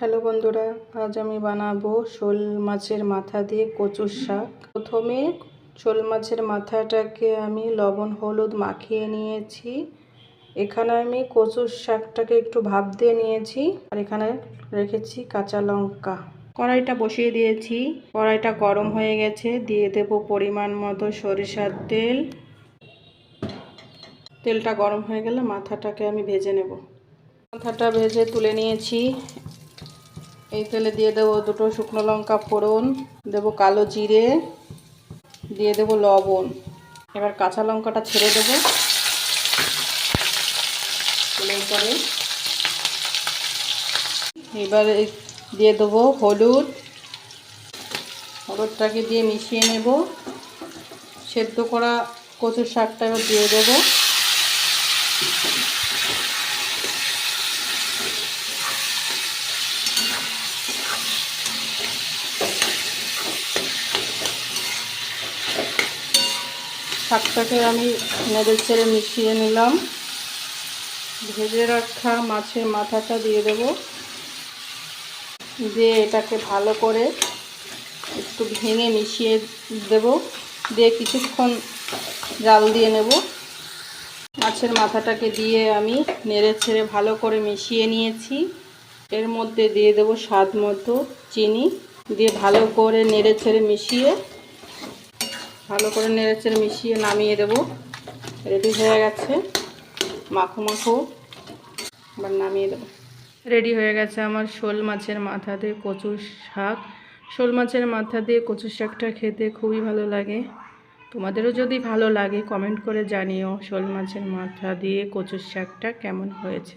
Hello বন্ধুরা, আজ আমি বানাবো শোল মাছের মাথা দিয়ে কচুর শাক। প্রথমে শোল মাছের মাথাটাকে আমি লবণ হলুদ মাখিয়ে নিয়েছি। এখানে আমি কচুর শাকটাকে একটু ভাপ দিয়ে নিয়েছি, আর এখানে রেখেছি কাঁচা লঙ্কা। কড়াইটা বসিয়ে দিয়েছি, কড়াইটা গরম হয়ে গেছে। দিয়ে দেব পরিমাণ মতো সরিষার তেল। তেলটা গরম হয়ে গেলে মাথাটাকে আমি ভেজে নেব। মাথাটা ভেজে তুলে নিয়েছি। এই তেলে দিয়ে দেবো দুটো শুকনো লঙ্কা ফোড়ন, দেবো কালো জিরে, দিয়ে দেবো লবণ। এবার কাঁচা লঙ্কাটা ছেড়ে দেবো তেলের পরে। এবার দিয়ে দেবো হলুদটাকে দিয়ে মিশিয়ে নেব। সেদ্ধ করা কচুর শাকটা এবার দিয়ে দেবো। শাকটাকে আমি নেড়ে ছেড়ে মিশিয়ে নিলাম। ভেজে রাখা মাছের মাথাটা দিয়ে দেব, দিয়ে এটাকে ভালো করে একটু ভেঙে মিশিয়ে দেব, দিয়ে কিছুক্ষণ জাল দিয়ে নেব। মাছের মাথাটাকে দিয়ে আমি নেড়ে ছেড়ে ভালো করে মিশিয়ে নিয়েছি। এর মধ্যে দিয়ে দেব স্বাদ মতো চিনি, দিয়ে ভালো করে নেড়ে ছেড়ে মিশিয়ে নামিয়ে দেব। রেডি হয়ে গেছে, মাখো মাখো। আবার নামিয়ে দেব। রেডি হয়ে গেছে আমার শোল মাছের মাথা দিয়ে কচুর শাক। শোল মাছের মাথা দিয়ে কচুর শাকটা খেতে খুবই ভালো লাগে। তোমাদেরও যদি ভালো লাগে কমেন্ট করে জানিও শোল মাছের মাথা দিয়ে কচুর শাকটা কেমন হয়েছে।